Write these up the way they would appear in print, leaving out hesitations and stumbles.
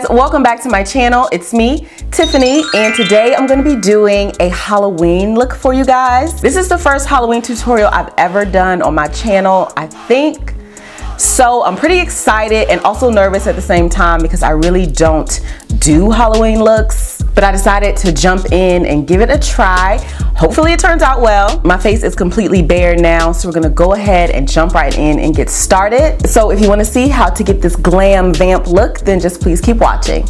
Welcome back to my channel. It's me, Tiffany, and today I'm going to be doing a Halloween look for you guys. This is the first Halloween tutorial I've ever done on my channel, I think. So I'm pretty excited and also nervous at the same time because I really don't do Halloween looks, but I decided to jump in and give it a try. Hopefully it turns out well. My face is completely bare now, so we're gonna go ahead and jump right in and get started. So if you wanna see how to get this glam vamp look, then just please keep watching.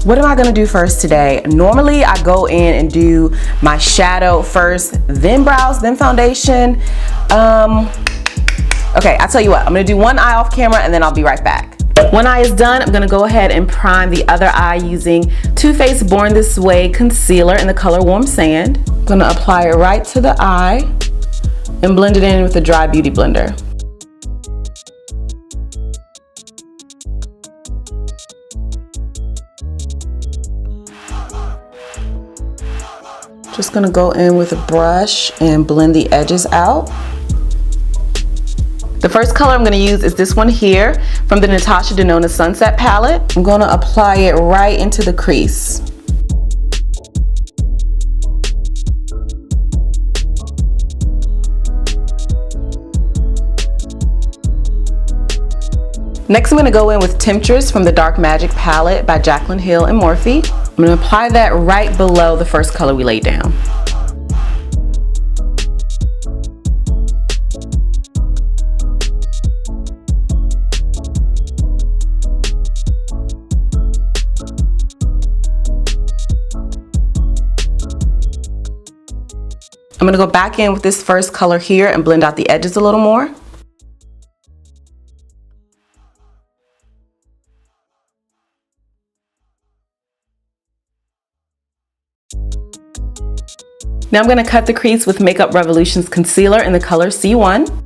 What am I gonna do first today? Normally I go in and do my shadow first, then brows, then foundation. Okay, I'll tell you what, I'm gonna do one eye off camera and then I'll be right back. One eye is done, I'm gonna go ahead and prime the other eye using Too Faced Born This Way concealer in the color Warm Sand. I'm gonna apply it right to the eye and blend it in with a dry beauty blender. Just gonna go in with a brush and blend the edges out. The first color I'm going to use is this one here from the Natasha Denona Sunset palette. I'm going to apply it right into the crease. Next I'm going to go in with Temptress from the Dark Magic palette by Jaclyn Hill and Morphe. I'm going to apply that right below the first color we laid down. I'm gonna go back in with this first color here and blend out the edges a little more. Now I'm gonna cut the crease with Makeup Revolution's concealer in the color C1.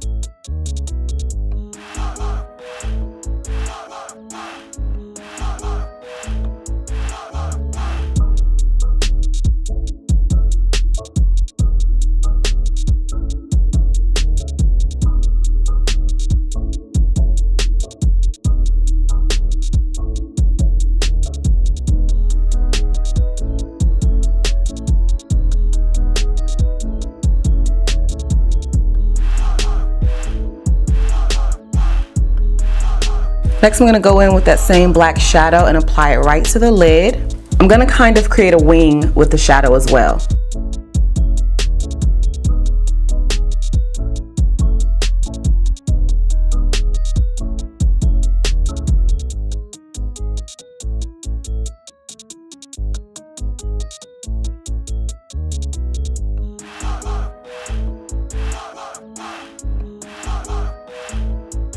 Next, I'm going to go in with that same black shadow and apply it right to the lid. I'm going to kind of create a wing with the shadow as well.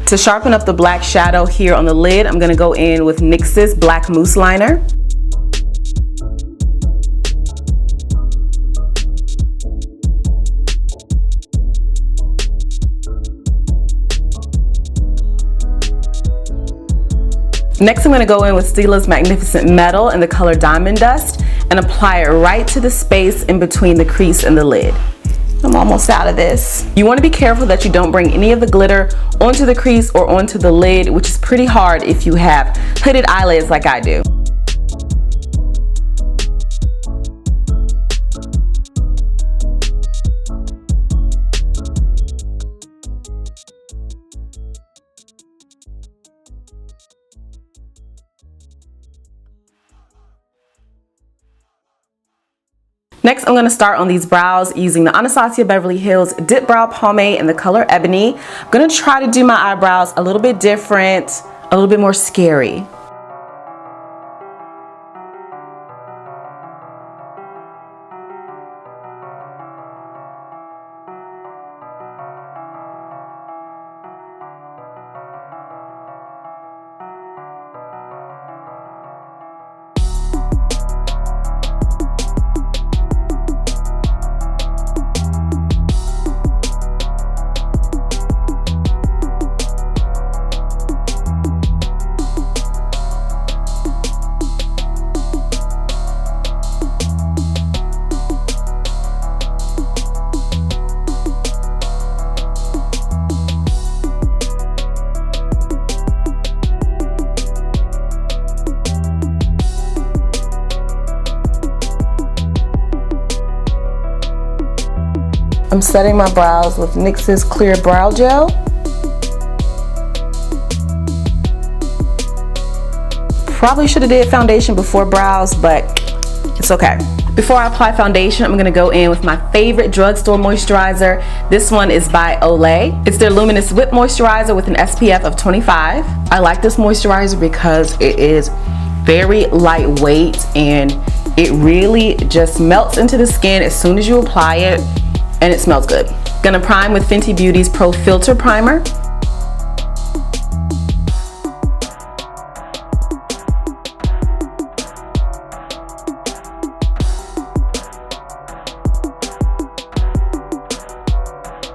To sharpen up the black shadow here on the lid, I'm going to go in with NYX's Black Mousse Liner. Next, I'm going to go in with Stila's Magnificent Metal in the color Diamond Dust and apply it right to the space in between the crease and the lid. I'm almost out of this. You want to be careful that you don't bring any of the glitter onto the crease or onto the lid, which is pretty hard if you have hooded eyelids like I do. Next, I'm going to start on these brows using the Anastasia Beverly Hills Dip Brow Pomade in the color Ebony. I'm going to try to do my eyebrows a little bit different, a little bit more scary. I'm setting my brows with NYX's Clear Brow Gel. Probably should have did foundation before brows, but it's okay. Before I apply foundation, I'm gonna go in with my favorite drugstore moisturizer. This one is by Olay. It's their Luminous Whip Moisturizer with an SPF of 25. I like this moisturizer because it is very lightweight and it really just melts into the skin as soon as you apply it, and it smells good. Gonna prime with Fenty Beauty's Pro Filter Primer.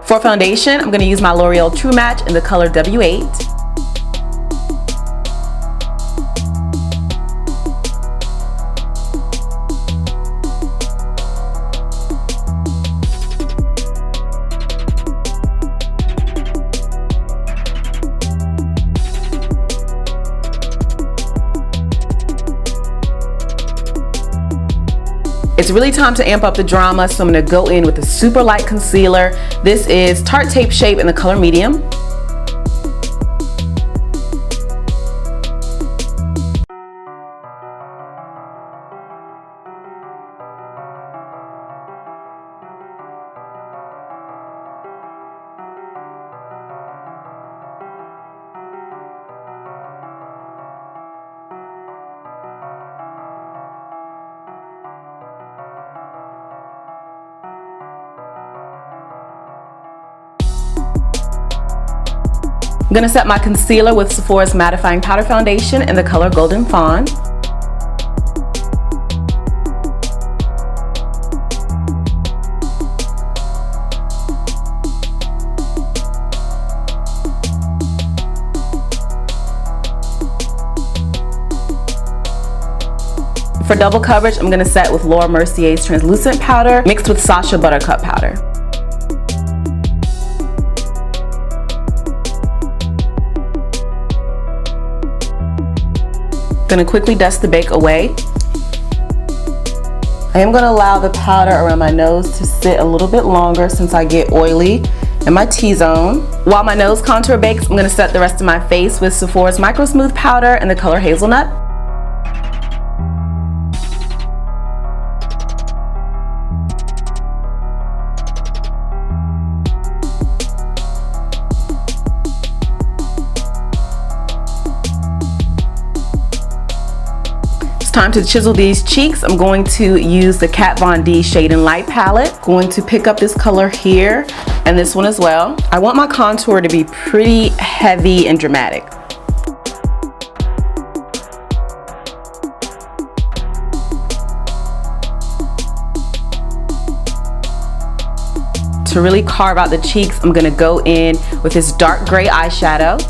For foundation, I'm going to use my L'Oreal True Match in the color W8. It's really time to amp up the drama, so I'm going to go in with a super light concealer. This is Tarte Tape Shape in the color medium. I'm gonna set my concealer with Sephora's Mattifying Powder Foundation in the color Golden Fawn. For double coverage, I'm gonna set with Laura Mercier's Translucent Powder mixed with Sacha Buttercup Powder. Gonna quickly dust the bake away. I am gonna allow the powder around my nose to sit a little bit longer since I get oily in my T-zone. While my nose contour bakes, I'm gonna set the rest of my face with Sephora's MicroSmooth powder in the color Hazelnut. Time to chisel these cheeks. I'm going to use the Kat Von D Shade and Light palette. Going to pick up this color here and this one as well. I want my contour to be pretty heavy and dramatic. To really carve out the cheeks, I'm gonna go in with this dark gray eyeshadow.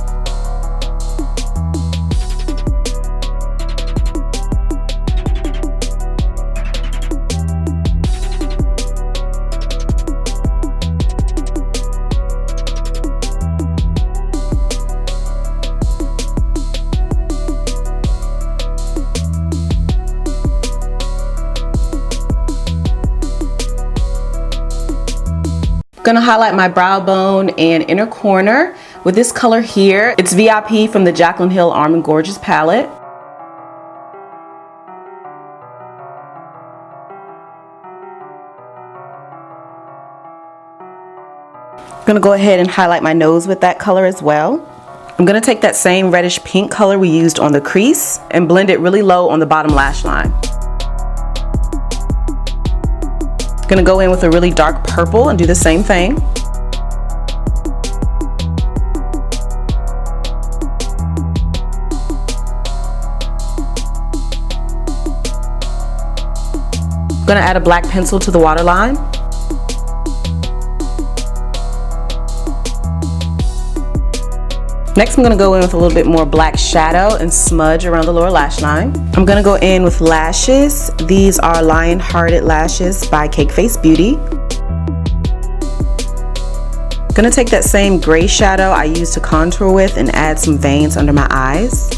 Gonna highlight my brow bone and inner corner with this color here. It's VIP from the Jaclyn Hill Arm & Gorgeous palette. Gonna go ahead and highlight my nose with that color as well. I'm gonna take that same reddish pink color we used on the crease and blend it really low on the bottom lash line. Gonna go in with a really dark purple and do the same thing. Gonna add a black pencil to the waterline. Next, I'm gonna go in with a little bit more black shadow and smudge around the lower lash line. I'm gonna go in with lashes. These are Lion Hearted Lashes by Cake Face Beauty. Gonna take that same gray shadow I used to contour with and add some veins under my eyes.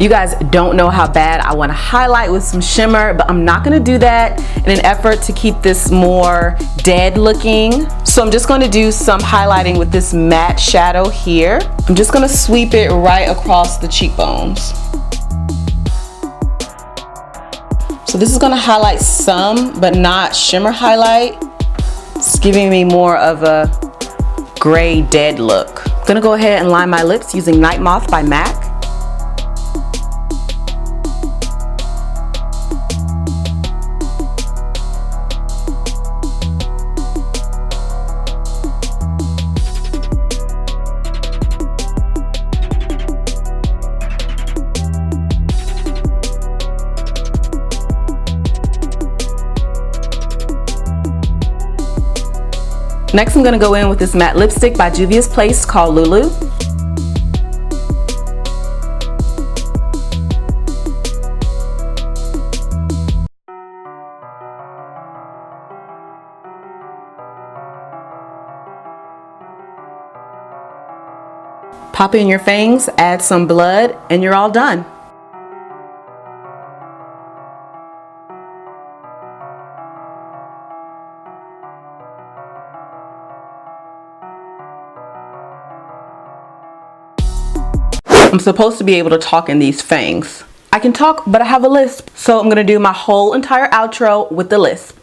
You guys don't know how bad I want to highlight with some shimmer, but I'm not going to do that in an effort to keep this more dead looking. So I'm just going to do some highlighting with this matte shadow here. I'm just going to sweep it right across the cheekbones. So this is going to highlight some, but not shimmer highlight. It's giving me more of a gray dead look. I'm going to go ahead and line my lips using Night Moth by MAC. Next, I'm going to go in with this matte lipstick by Juvia's Place called Lulu. Pop in your fangs, add some blood, and you're all done. I'm supposed to be able to talk in these fangs. I can talk, but I have a lisp, so I'm gonna do my whole entire outro with the lisp.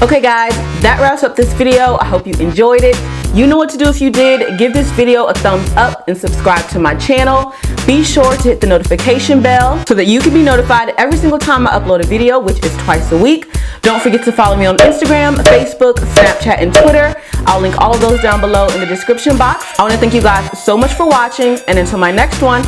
Okay guys, that wraps up this video. I hope you enjoyed it. You know what to do if you did. Give this video a thumbs up and subscribe to my channel. Be sure to hit the notification bell so that you can be notified every single time I upload a video, which is twice a week. Don't forget to follow me on Instagram, Facebook, Snapchat, and Twitter. I'll link all of those down below in the description box. I want to thank you guys so much for watching, and until my next one,